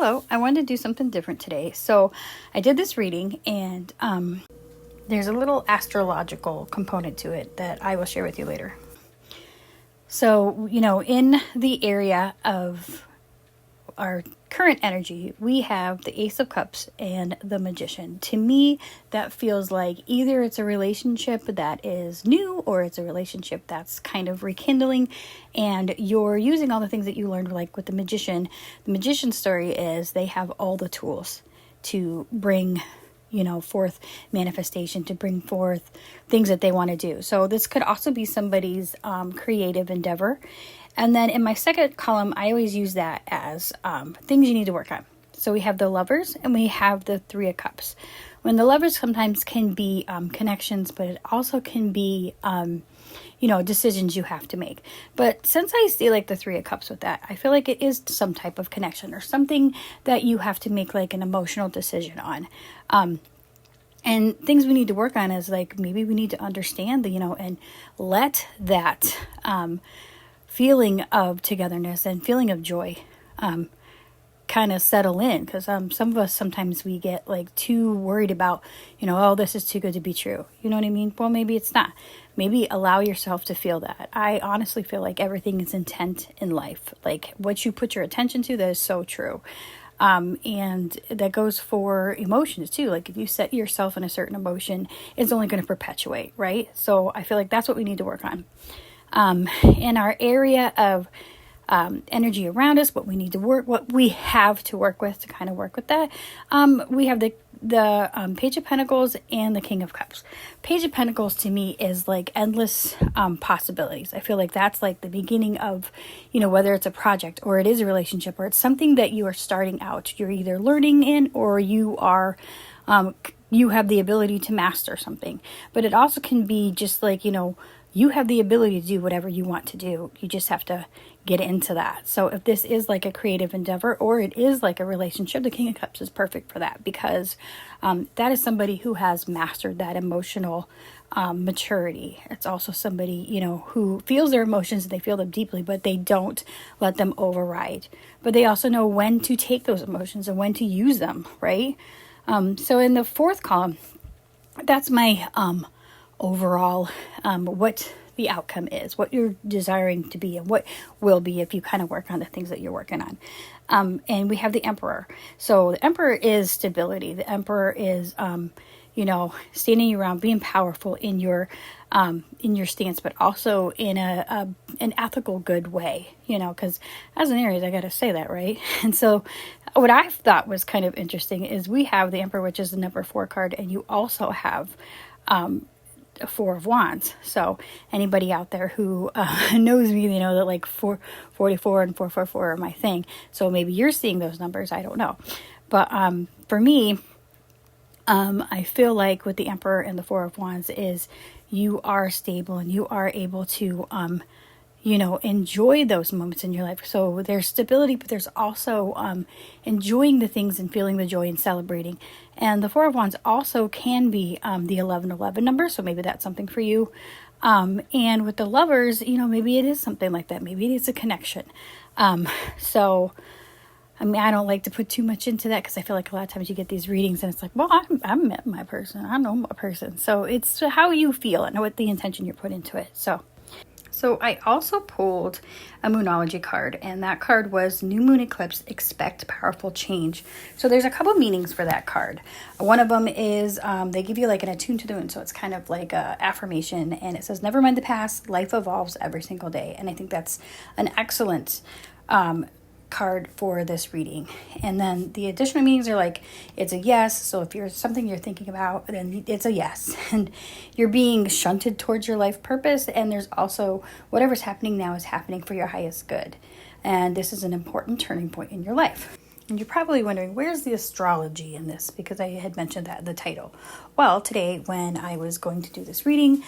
Hello, I wanted to do something different today. So I did this reading and there's a little astrological component to it that I will share with you later. So, in the area of our current energy, we have the Ace of Cups and the Magician. To me, that feels like either it's a relationship that is new or it's a relationship that's kind of rekindling, and you're using all the things that you learned, like with the Magician. The Magician's story is they have all the tools to bring forth manifestation, to bring forth things that they want to do. So this could also be somebody's creative endeavor. And then in my second column, I always use that as things you need to work on. So we have the Lovers and we have the Three of Cups. When the Lovers sometimes can be connections, but it also can be, decisions you have to make. But since I see like the Three of Cups with that, I feel like it is some type of connection or something that you have to make like an emotional decision on. And things we need to work on is like, maybe we need to understand and let that feeling of togetherness and feeling of joy kind of settle in, because some of us, sometimes we get like too worried about oh, this is too good to be true, you know what I mean? Well, maybe it's not. Maybe allow yourself to feel that. I honestly feel like everything is intent in life. Like what you put your attention to, that is so true. And that goes for emotions too. Like if you set yourself in a certain emotion, it's only going to perpetuate, right? So I feel like that's what we need to work on. In our area of energy around us, what we have to work with to kind of work with that. We have the Page of Pentacles and the King of Cups. Page of Pentacles to me is like endless possibilities. I feel like that's like the beginning of, whether it's a project or it is a relationship or it's something that you are starting out. You're either learning in or you are you have the ability to master something. But it also can be just like, you have the ability to do whatever you want to do. You just have to get into that. So if this is like a creative endeavor or it is like a relationship, the King of Cups is perfect for that, because that is somebody who has mastered that emotional maturity. It's also somebody, who feels their emotions and they feel them deeply, but they don't let them override. But they also know when to take those emotions and when to use them, right? So in the fourth column, that's my overall what the outcome is, what you're desiring to be and what will be if you kind of work on the things that you're working on. And we have the Emperor. So the Emperor is stability. The Emperor is standing your ground, being powerful in your stance, but also in an ethical, good way, because as an Aries, I got to say that, right? And so what I thought was kind of interesting is we have the Emperor, which is the number 4 card, and you also have a 4 of Wands. So anybody out there who knows me, they know that like 444 and 444 are my thing. So maybe you're seeing those numbers. I don't know. But for me, I feel like with the Emperor and the 4 of Wands is you are stable and you are able to, enjoy those moments in your life. So there's stability, but there's also enjoying the things and feeling the joy and celebrating. And the 4 of Wands also can be the 1111 number. So maybe that's something for you. And with the Lovers, maybe it is something like that. Maybe it is a connection. So I don't like to put too much into that because I feel like a lot of times you get these readings and it's like, well, I met my person. I know my person. So it's how you feel and what the intention you put into it. So I also pulled a Moonology card, and that card was New Moon Eclipse, Expect Powerful Change. So there's a couple meanings for that card. One of them is they give you like an attune to the moon. So it's kind of like a affirmation, and it says, never mind the past, life evolves every single day. And I think that's an excellent card for this reading. And then the additional meanings are like, it's a yes. So if you're something you're thinking about, then it's a yes. And you're being shunted towards your life purpose. And there's also whatever's happening now is happening for your highest good. And this is an important turning point in your life. And you're probably wondering, where's the astrology in this? Because I had mentioned that in the title. Well, today when I was going to do this reading,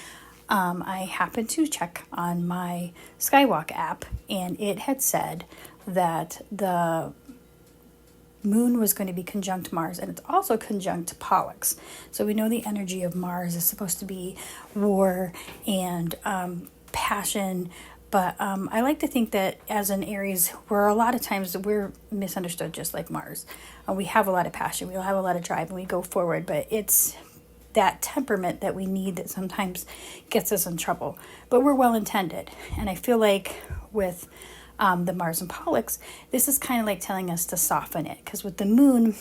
I happened to check on my Skywalk app, and it had said that the moon was going to be conjunct Mars, and it's also conjunct Pollux. So we know the energy of Mars is supposed to be war and passion, But I like to think that as an Aries, where a lot of times we're misunderstood just like Mars. We have a lot of passion, we have a lot of drive, and we go forward, but it's that temperament that we need that sometimes gets us in trouble. But we're well intended. And I feel like with the Mars and Pollux, this is kind of like telling us to soften it. Because with the moon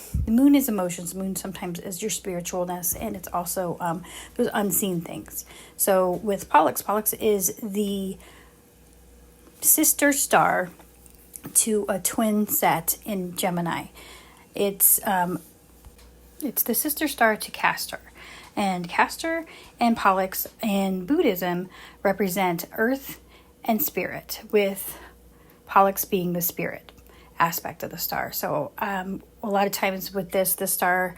is emotions. The moon sometimes is your spiritualness, and it's also those unseen things. So with Pollux is the sister star to a twin set in Gemini. It's the sister star to Castor. And Castor and Pollux in Buddhism represent earth and spirit, with Pollux being the spirit aspect of the star. So a lot of times with the star,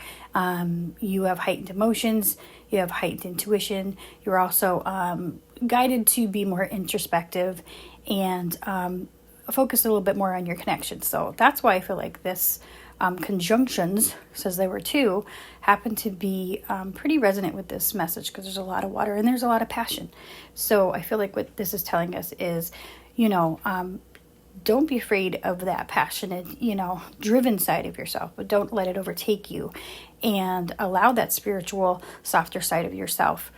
you have heightened emotions, you have heightened intuition, you're also guided to be more introspective and focus a little bit more on your connections. So that's why I feel like this conjunctions, says there were two, happen to be pretty resonant with this message, because there's a lot of water and there's a lot of passion. So I feel like what this is telling us is, don't be afraid of that passionate, driven side of yourself, but don't let it overtake you, and allow that spiritual, softer side of yourself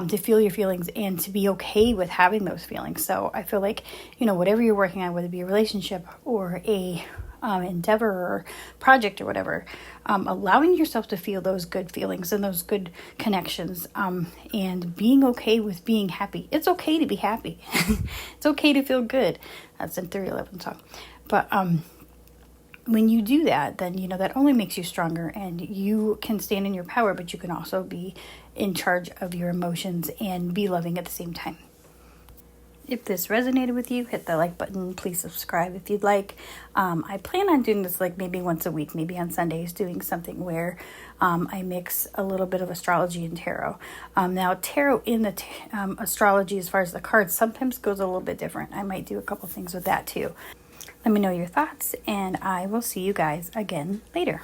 to feel your feelings and to be okay with having those feelings. So I feel like, whatever you're working on, whether it be a relationship or a endeavor or project or whatever, allowing yourself to feel those good feelings and those good connections, and being okay with being happy. It's okay to be happy. It's okay to feel good. That's in 311 song. But when you do that, then that only makes you stronger, and you can stand in your power, but you can also be in charge of your emotions and be loving at the same time. If this resonated with you, hit the like button. Please subscribe if you'd like. I plan on doing this like maybe once a week, maybe on Sundays, doing something where I mix a little bit of astrology and tarot. Now, tarot in the astrology, as far as the cards, sometimes goes a little bit different. I might do a couple things with that too. Let me know your thoughts, and I will see you guys again later.